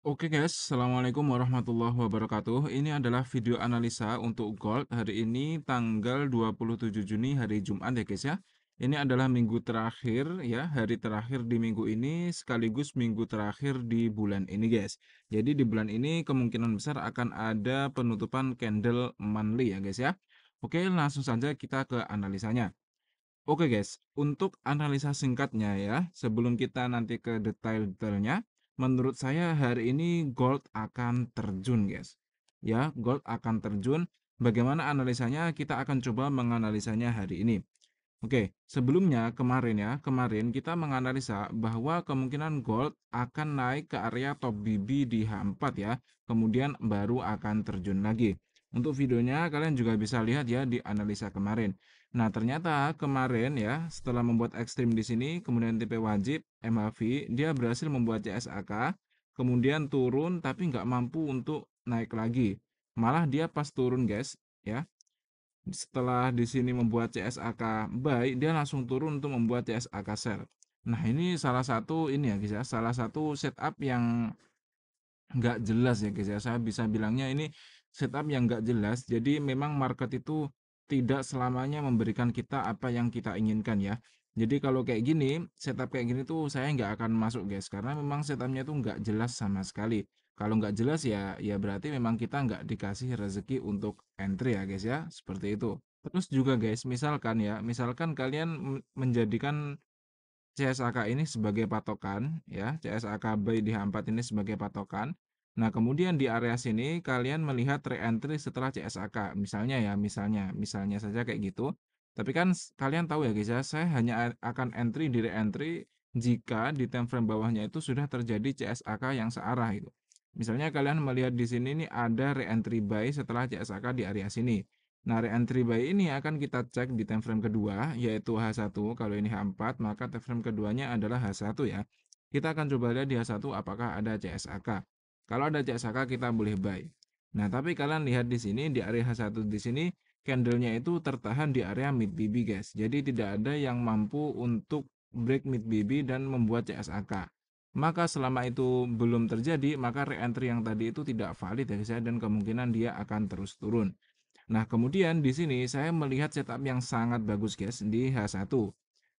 Oke guys, Assalamualaikum warahmatullahi wabarakatuh. Ini adalah video analisa untuk gold hari ini tanggal 27 Juni hari Jumat ya guys ya. Ini adalah minggu terakhir ya, hari terakhir di minggu ini sekaligus minggu terakhir di bulan ini guys. Jadi di bulan ini kemungkinan besar akan ada penutupan candle monthly ya guys ya. Oke, langsung saja kita ke analisanya. Oke guys, untuk analisa singkatnya ya, sebelum kita nanti ke detail-detailnya, menurut saya hari ini gold akan terjun guys. Ya, gold akan terjun. Bagaimana analisanya? Kita akan coba menganalisanya hari ini. Oke, sebelumnya kemarin kita menganalisa bahwa kemungkinan gold akan naik ke area top BB di H4 ya, kemudian baru akan terjun lagi. Untuk videonya kalian juga bisa lihat ya di analisa kemarin. Nah, ternyata kemarin ya, setelah membuat ekstrim di sini, kemudian TP wajib, MAV, dia berhasil membuat CSAK, kemudian turun tapi nggak mampu untuk naik lagi. Malah dia pas turun guys, ya, setelah di sini membuat CSAK buy, dia langsung turun untuk membuat CSAK sell. Nah, ini salah satu ini ya guys ya, salah satu setup yang nggak jelas ya guys ya. Saya bisa bilangnya ini setup yang nggak jelas. Jadi memang market itu tidak selamanya memberikan kita apa yang kita inginkan ya. Jadi kalau kayak gini, setup kayak gini tuh saya nggak akan masuk guys, karena memang setupnya tuh nggak jelas sama sekali. Kalau nggak jelas ya, ya berarti memang kita nggak dikasih rezeki untuk entry ya guys ya, seperti itu. Terus juga guys, misalkan ya, misalkan kalian menjadikan CSAK ini sebagai patokan ya, CSAK buy di H4 ini sebagai patokan. Nah, kemudian di area sini kalian melihat re-entry setelah CSAK. Misalnya ya, misalnya saja kayak gitu. Tapi kan kalian tahu ya guys ya, saya hanya akan entry di re-entry jika di time frame bawahnya itu sudah terjadi CSAK yang searah itu. Misalnya kalian melihat di sini nih ada re-entry buy setelah CSAK di area sini. Nah, re-entry buy ini akan kita cek di time frame kedua, yaitu H1. Kalau ini H4, maka time frame keduanya adalah H1 ya. Kita akan coba lihat di H1 apakah ada CSAK. Kalau ada CSAK, kita boleh buy. Nah, tapi kalian lihat di sini, di area H1 di sini, candlenya itu tertahan di area mid BB guys. Jadi tidak ada yang mampu untuk break mid BB dan membuat CSAK. Maka selama itu belum terjadi, maka re-entry yang tadi itu tidak valid ya guys ya, dan kemungkinan dia akan terus turun. Nah, kemudian di sini saya melihat setup yang sangat bagus guys di H1.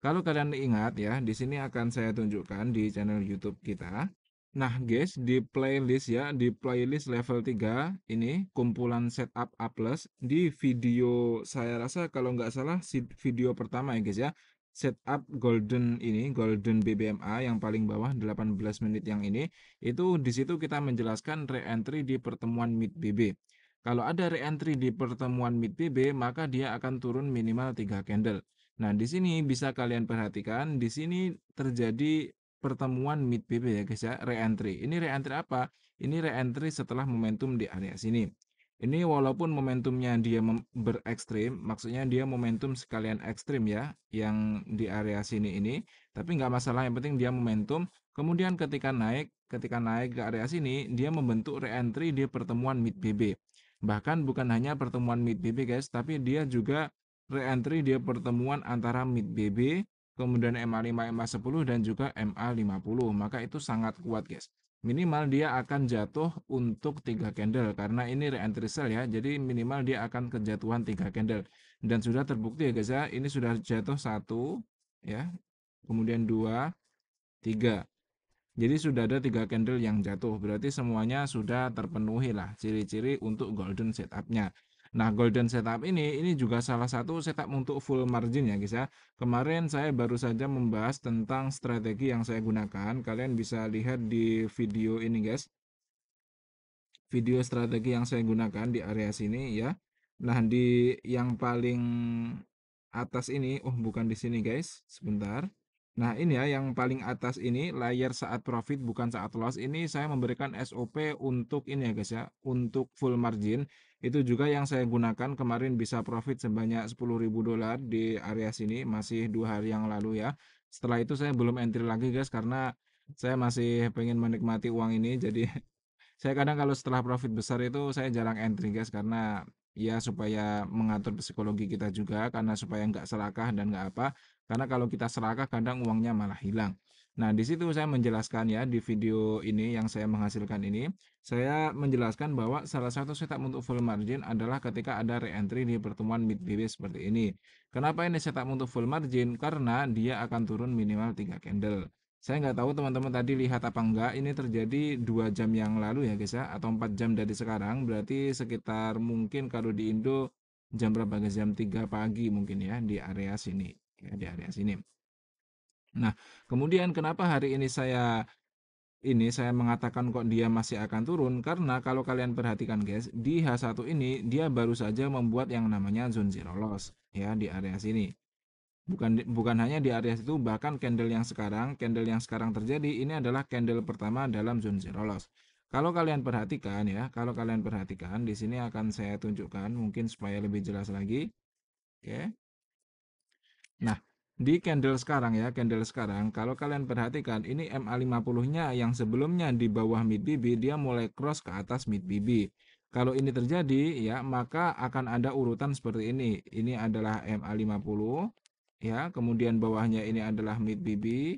Kalau kalian ingat ya, di sini akan saya tunjukkan di channel YouTube kita. Nah, guys, di playlist ya, di playlist level 3 ini kumpulan setup A+ di video saya rasa kalau nggak salah video pertama ya guys ya. Setup golden ini, golden BBMA yang paling bawah 18 menit yang ini, itu di situ kita menjelaskan re-entry di pertemuan mid BB. Kalau ada re-entry di pertemuan mid BB, maka dia akan turun minimal 3 candle. Nah, di sini bisa kalian perhatikan, di sini terjadi pertemuan mid BB ya guys ya, re-entry. Ini re-entry apa? Ini re-entry setelah momentum di area sini. Ini walaupun momentumnya dia berekstrim, maksudnya dia momentum sekalian ekstrim ya, yang di area sini ini, tapi nggak masalah, yang penting dia momentum. Kemudian ketika naik ke area sini, dia membentuk re-entry di pertemuan mid BB. Bahkan bukan hanya pertemuan mid BB guys, tapi dia juga re-entry dia pertemuan antara mid BB, kemudian MA5, MA10 dan juga MA50. Maka itu sangat kuat guys. Minimal dia akan jatuh untuk 3 candle karena ini re-entry sell ya. Jadi minimal dia akan kejatuhan 3 candle. Dan sudah terbukti ya guys ya, ini sudah jatuh satu ya. Kemudian 2, 3. Jadi sudah ada 3 candle yang jatuh, berarti semuanya sudah terpenuhi lah ciri-ciri untuk golden setupnya. Nah, golden setup ini juga salah satu setup untuk full margin ya guys ya. Kemarin saya baru saja membahas tentang strategi yang saya gunakan. Kalian bisa lihat di video ini guys, video strategi yang saya gunakan di area sini ya. Nah, di yang paling atas ini, oh bukan di sini guys, sebentar. Nah, ini ya yang paling atas ini layar saat profit bukan saat loss. Ini saya memberikan SOP untuk ini ya guys ya, untuk full margin. Itu juga yang saya gunakan kemarin bisa profit sebanyak $10.000 di area sini, masih 2 hari yang lalu ya. Setelah itu saya belum entry lagi guys karena saya masih pengen menikmati uang ini. Jadi saya kadang kalau setelah profit besar itu saya jarang entry guys, karena ya supaya mengatur psikologi kita juga, karena supaya nggak serakah dan nggak apa, karena kalau kita serakah kadang uangnya malah hilang. Nah, di situ saya menjelaskan ya, di video ini yang saya menghasilkan ini, saya menjelaskan bahwa salah satu setup untuk full margin adalah ketika ada re-entry di pertemuan mid BB seperti ini. Kenapa ini setup untuk full margin? Karena dia akan turun minimal 3 candle. Saya nggak tahu teman-teman tadi lihat apa enggak, ini terjadi 2 jam yang lalu ya guys ya, atau 4 jam dari sekarang, berarti sekitar mungkin kalau di Indo jam berapa guys? Jam 3 pagi mungkin ya, di area sini. Ya, di area sini. Nah, kemudian kenapa hari ini saya mengatakan kok dia masih akan turun, karena kalau kalian perhatikan guys, di H1 ini dia baru saja membuat yang namanya zone zero loss ya di area sini. Bukan hanya di area itu, bahkan candle yang sekarang terjadi ini adalah candle pertama dalam zone zero loss. Kalau kalian perhatikan ya, kalau kalian perhatikan di sini akan saya tunjukkan mungkin supaya lebih jelas lagi. Oke. Nah, di candle sekarang, kalau kalian perhatikan, ini MA50-nya yang sebelumnya di bawah mid BB, dia mulai cross ke atas mid BB. Kalau ini terjadi, ya, maka akan ada urutan seperti ini. Ini adalah MA50, ya, kemudian bawahnya ini adalah mid BB,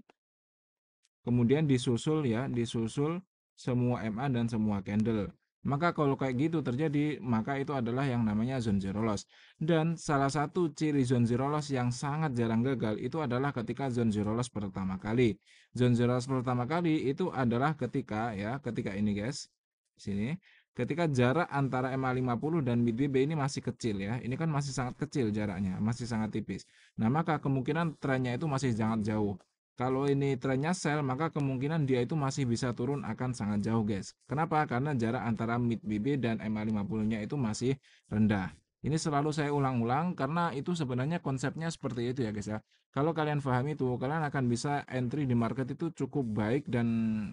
kemudian disusul ya, disusul semua MA dan semua candle. Maka kalau kayak gitu terjadi, maka itu adalah yang namanya zone zero loss. Dan salah satu ciri zone zero loss yang sangat jarang gagal itu adalah ketika zone zero loss pertama kali. Zone zero loss pertama kali itu adalah ketika ya, ketika ini guys. Sini, ketika jarak antara MA50 dan mid BB ini masih kecil ya. Ini kan masih sangat kecil jaraknya, masih sangat tipis. Nah, maka kemungkinan trennya itu masih sangat jauh. Kalau ini trennya sell, maka kemungkinan dia itu masih bisa turun akan sangat jauh guys. Kenapa? Karena jarak antara mid BB dan MA50-nya itu masih rendah. Ini selalu saya ulang-ulang karena itu sebenarnya konsepnya seperti itu ya guys ya. Kalau kalian paham itu, kalian akan bisa entry di market itu cukup baik dan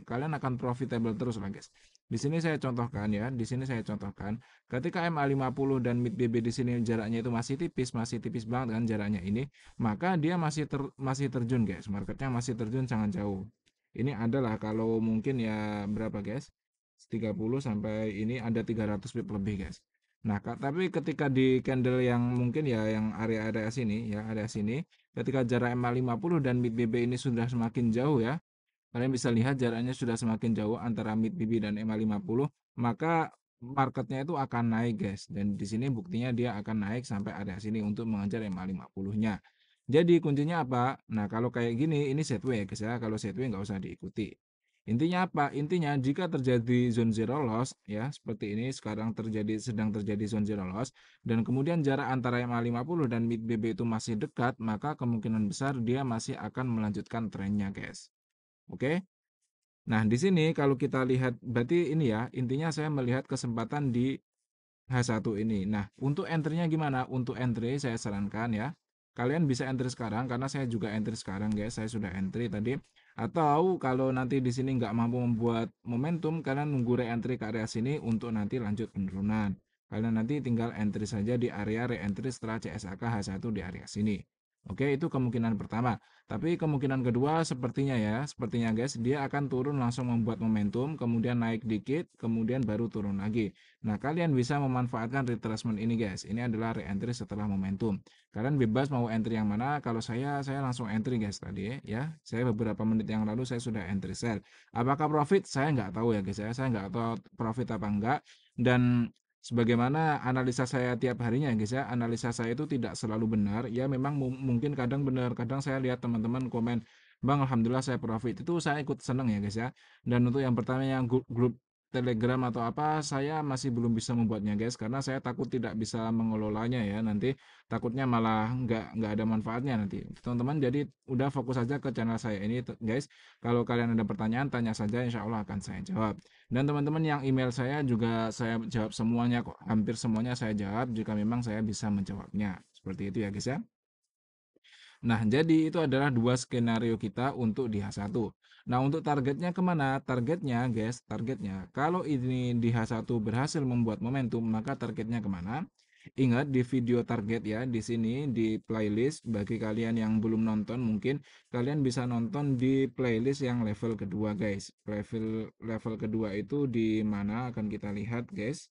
kalian akan profitable terus lah guys. Di sini saya contohkan ya, di sini saya contohkan ketika MA50 dan mid BB di sini jaraknya itu masih tipis banget kan jaraknya ini, maka dia masih terjun guys, marketnya masih terjun sangat jauh. Ini adalah kalau mungkin ya berapa guys, 30 sampai ini ada 300 pip lebih guys. Nah tapi ketika di candle yang mungkin ya yang area-area sini ya, area sini, ketika jarak MA50 dan mid BB ini sudah semakin jauh ya, kalian bisa lihat jaraknya sudah semakin jauh antara mid BB dan MA50, maka marketnya itu akan naik guys. Dan di sini buktinya dia akan naik sampai area sini untuk mengejar MA50-nya. Jadi kuncinya apa? Nah, kalau kayak gini ini setway ya guys ya. Kalau setway nggak usah diikuti. Intinya apa? Intinya jika terjadi zone zero loss ya, seperti ini sekarang sedang terjadi zone zero loss dan kemudian jarak antara MA50 dan mid BB itu masih dekat, maka kemungkinan besar dia masih akan melanjutkan trennya guys. Oke. Nah, di sini kalau kita lihat berarti ini ya, intinya saya melihat kesempatan di H1 ini. Nah, untuk entry-nya gimana? Untuk entry saya sarankan ya, kalian bisa entry sekarang karena saya juga entry sekarang guys, saya sudah entry tadi. Atau kalau nanti di sini nggak mampu membuat momentum, kalian nunggu re-entry ke area sini untuk nanti lanjut penurunan. Kalian nanti tinggal entry saja di area re-entry setelah CSAK H1 di area sini. Oke, itu kemungkinan pertama. Tapi kemungkinan kedua sepertinya guys, dia akan turun langsung membuat momentum, kemudian naik dikit, kemudian baru turun lagi. Nah, kalian bisa memanfaatkan retracement ini guys. Ini adalah re-entry setelah momentum. Kalian bebas mau entry yang mana. Kalau saya langsung entry guys tadi ya. Saya beberapa menit yang lalu saya sudah entry sell. Apakah profit? Saya nggak tahu ya guys ya. Saya nggak tahu profit apa enggak. Dan sebagaimana analisa saya tiap harinya guys ya, analisa saya itu tidak selalu benar. Ya memang mungkin kadang benar, kadang saya lihat teman-teman komen, "Bang, alhamdulillah saya profit." Itu saya ikut seneng ya guys ya. Dan untuk yang pertama yang grup Telegram atau apa, saya masih belum bisa membuatnya guys, karena saya takut tidak bisa mengelolanya ya, nanti takutnya malah nggak ada manfaatnya nanti. Teman-teman jadi udah fokus saja ke channel saya ini guys. Kalau kalian ada pertanyaan, tanya saja, insya Allah akan saya jawab. Dan teman-teman yang email saya juga saya jawab semuanya kok, hampir semuanya saya jawab jika memang saya bisa menjawabnya. Seperti itu ya guys ya. Nah, jadi itu adalah dua skenario kita untuk di H1. Nah, untuk targetnya kemana? Targetnya, guys, targetnya. Kalau ini di H1 berhasil membuat momentum, maka targetnya kemana? Ingat di video target ya, di sini di playlist. Bagi kalian yang belum nonton, mungkin kalian bisa nonton di playlist yang level kedua, guys. Level kedua itu di mana akan kita lihat, guys.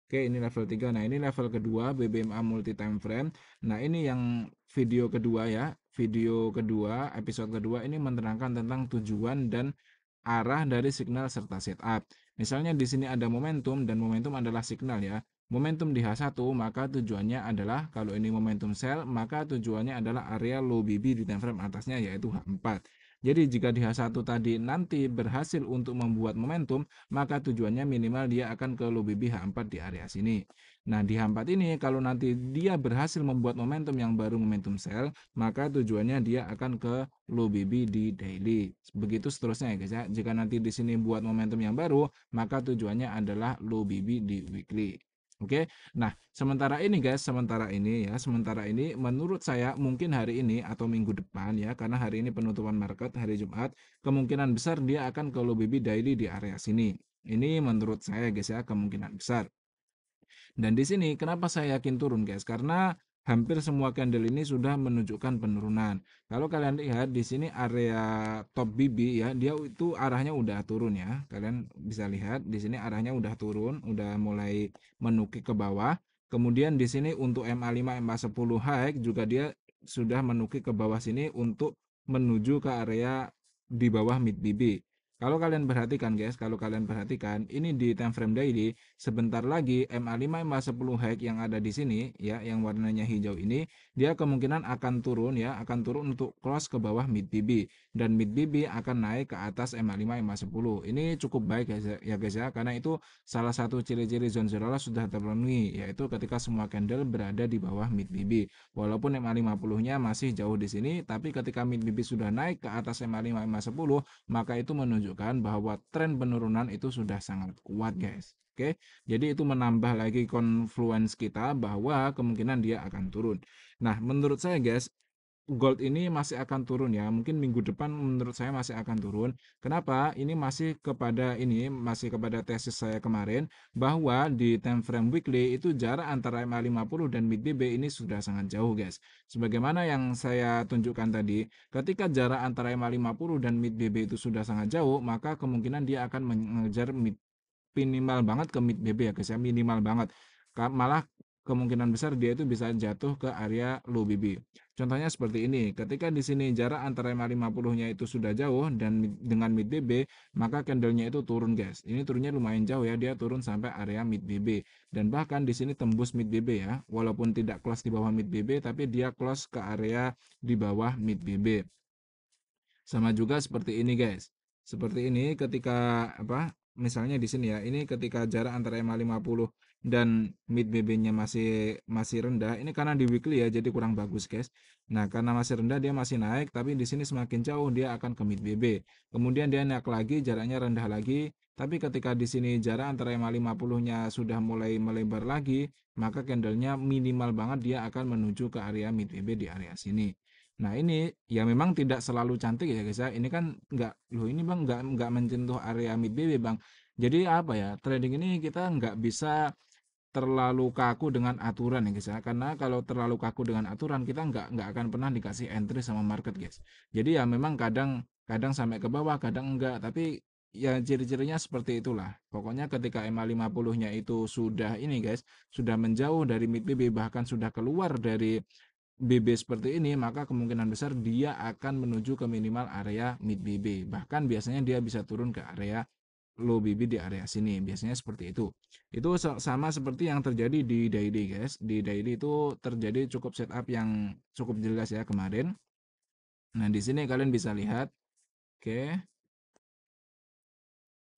Oke, ini level 3. Nah, ini level kedua BBMA multi time frame. Nah, ini yang video kedua ya. video kedua, episode kedua ini menerangkan tentang tujuan dan arah dari signal serta setup. Misalnya di sini ada momentum dan momentum adalah signal ya. Momentum di H1 maka tujuannya adalah kalau ini momentum sell maka tujuannya adalah area low BB di time frame atasnya yaitu H4. Jadi jika di H1 tadi nanti berhasil untuk membuat momentum, maka tujuannya minimal dia akan ke low BB H4 di area sini. Nah, di H4 ini kalau nanti dia berhasil membuat momentum yang baru momentum sell, maka tujuannya dia akan ke low BB di daily. Begitu seterusnya ya guys ya. Jika nanti di sini buat momentum yang baru, maka tujuannya adalah low BB di weekly. Oke. Nah, sementara ini menurut saya mungkin hari ini atau minggu depan ya, karena hari ini penutupan market hari Jumat, kemungkinan besar dia akan ke low BB daily di area sini. Ini menurut saya guys ya, kemungkinan besar. Dan di sini kenapa saya yakin turun guys? Karena hampir semua candle ini sudah menunjukkan penurunan. Kalau kalian lihat di sini area top BB ya, dia itu arahnya udah turun ya. Kalian bisa lihat di sini arahnya udah turun, udah mulai menukik ke bawah. Kemudian di sini untuk MA5, MA10 high juga dia sudah menukik ke bawah sini untuk menuju ke area di bawah mid BB. Kalau kalian perhatikan guys, kalau kalian perhatikan ini di time frame daily sebentar lagi MA5 MA10 high yang ada di sini ya, yang warnanya hijau ini dia kemungkinan akan turun ya, akan turun untuk cross ke bawah mid BB dan mid BB akan naik ke atas MA5 MA10. Ini cukup baik ya guys ya, karena itu salah satu ciri-ciri zone zero loss sudah terpenuhi, yaitu ketika semua candle berada di bawah mid BB. Walaupun MA50-nya masih jauh di sini, tapi ketika mid BB sudah naik ke atas MA5 MA10, maka itu menunjukkan bahwa tren penurunan itu sudah sangat kuat guys. Oke, jadi itu menambah lagi confluence kita bahwa kemungkinan dia akan turun. Nah, menurut saya guys, gold ini masih akan turun ya. Mungkin minggu depan menurut saya masih akan turun. Kenapa? Masih kepada tesis saya kemarin bahwa di time frame weekly itu jarak antara MA50 dan mid BB ini sudah sangat jauh guys. Sebagaimana yang saya tunjukkan tadi, ketika jarak antara MA50 dan mid BB itu sudah sangat jauh, maka kemungkinan dia akan mengejar minimal banget ke mid BB ya guys ya, minimal banget. Malah kemungkinan besar dia itu bisa jatuh ke area low BB. Contohnya seperti ini, ketika di sini jarak antara MA50-nya itu sudah jauh dan dengan mid BB, maka candlenya itu turun guys. Ini turunnya lumayan jauh ya, dia turun sampai area mid BB. Dan bahkan di sini tembus mid BB ya, walaupun tidak close di bawah mid BB, tapi dia close ke area di bawah mid BB. Sama juga seperti ini guys. Seperti ini ketika misalnya di sini ya, ini ketika jarak antara MA50 dan mid BB-nya masih rendah. Ini karena di weekly ya, jadi kurang bagus guys. Nah, karena masih rendah dia masih naik, tapi di sini semakin jauh dia akan ke mid BB. Kemudian dia naik lagi, jaraknya rendah lagi. Tapi ketika di sini jarak antara MA50-nya sudah mulai melebar lagi, maka candlenya minimal banget dia akan menuju ke area mid BB di area sini. Nah ini ya memang tidak selalu cantik ya guys ya. Ini kan ini bang nggak menyentuh area mid BB bang. Jadi apa ya, trading ini kita nggak bisa terlalu kaku dengan aturan ya guys ya. Karena kalau terlalu kaku dengan aturan kita nggak akan pernah dikasih entry sama market guys. Jadi ya memang kadang kadang sampai ke bawah, kadang enggak. Tapi ya ciri-cirinya seperti itulah. Pokoknya ketika MA50-nya itu sudah ini guys, sudah menjauh dari mid BB bahkan sudah keluar dari BB seperti ini, maka kemungkinan besar dia akan menuju ke minimal area mid BB. Bahkan biasanya dia bisa turun ke area low BB di area sini. Biasanya seperti itu. Itu sama seperti yang terjadi di daily guys. Di daily itu terjadi cukup setup yang cukup jelas ya kemarin. Nah, di sini kalian bisa lihat. Oke.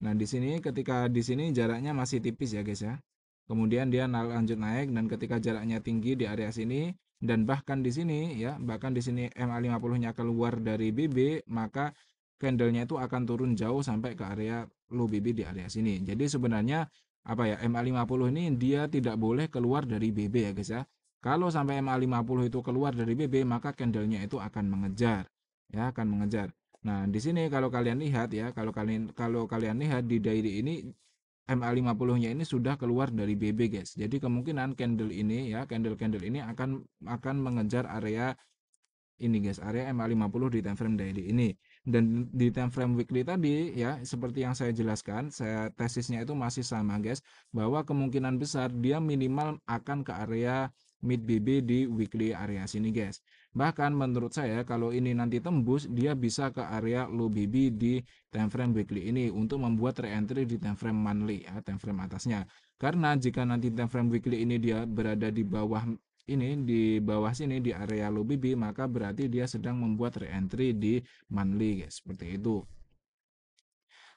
Nah, di sini ketika di sini jaraknya masih tipis ya guys ya. Kemudian dia lanjut naik dan ketika jaraknya tinggi di area sini dan bahkan di sini ya, bahkan di sini MA50-nya keluar dari BB, maka candlenya itu akan turun jauh sampai ke area low BB di area sini. Jadi sebenarnya MA50 ini dia tidak boleh keluar dari BB ya guys ya. Kalau sampai MA50 itu keluar dari BB, maka candlenya itu akan mengejar ya, akan mengejar. Nah, di sini kalau kalian lihat ya, kalau kalian lihat di daily ini MA50-nya ini sudah keluar dari BB guys. Jadi kemungkinan candle ini ya, candle-candle ini akan mengejar area ini guys, area MA50 di time frame daily ini. Dan di time frame weekly tadi ya, seperti yang saya jelaskan, saya tesisnya itu masih sama guys, bahwa kemungkinan besar dia minimal akan ke area mid BB di weekly area sini guys. Bahkan menurut saya kalau ini nanti tembus, dia bisa ke area low BB di time frame weekly ini untuk membuat re-entry di time frame monthly ya, time frame atasnya. Karena jika nanti time frame weekly ini dia berada di bawah ini, di bawah sini di area low BB, maka berarti dia sedang membuat re-entry di monthly guys, seperti itu.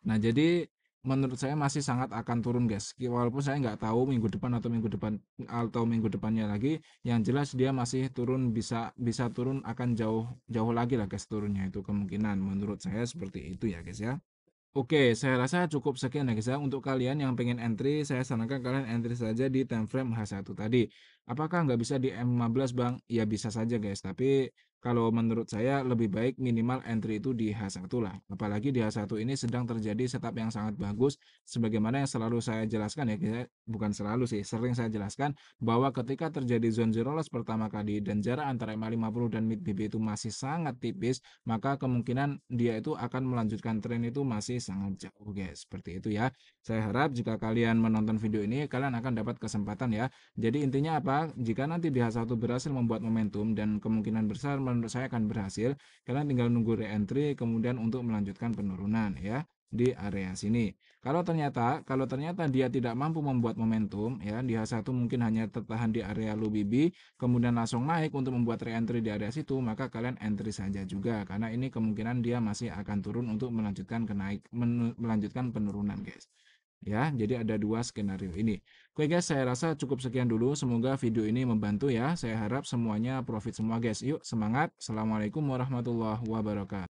Nah, jadi menurut saya masih sangat akan turun guys. Walaupun saya nggak tahu minggu depan atau minggu depannya lagi, yang jelas dia masih turun, bisa bisa turun, akan jauh jauh lagi lah guys turunnya itu kemungkinan. Menurut saya seperti itu ya guys ya. Oke, saya rasa cukup sekian ya guys ya. Untuk kalian yang pengen entry, saya sarankan kalian entry saja di time frame H1 tadi. Apakah nggak bisa di M15 Bang? Ya bisa saja guys, tapi kalau menurut saya lebih baik minimal entry itu di H1 lah. Apalagi di H1 ini sedang terjadi setup yang sangat bagus. Sebagaimana yang selalu saya jelaskan ya guys ya. Bukan selalu sih, sering saya jelaskan bahwa ketika terjadi zone zero loss pertama kali dan jarak antara MA50 dan mid BB itu masih sangat tipis, maka kemungkinan dia itu akan melanjutkan tren itu masih sangat jauh guys, seperti itu ya. Saya harap jika kalian menonton video ini, kalian akan dapat kesempatan ya. Jadi intinya apa? Jika nanti di H1 berhasil membuat momentum dan kemungkinan besar menurut saya akan berhasil, kalian tinggal nunggu re-entry kemudian untuk melanjutkan penurunan ya di area sini. Kalau ternyata dia tidak mampu membuat momentum ya di H1 mungkin hanya tertahan di area low BB kemudian langsung naik untuk membuat re-entry di area situ, maka kalian entry saja juga karena ini kemungkinan dia masih akan turun untuk melanjutkan penurunan guys. Ya, jadi ada dua skenario ini. Oke guys, saya rasa cukup sekian dulu. Semoga video ini membantu ya. Saya harap semuanya profit semua guys. Yuk, semangat. Assalamualaikum warahmatullahi wabarakatuh.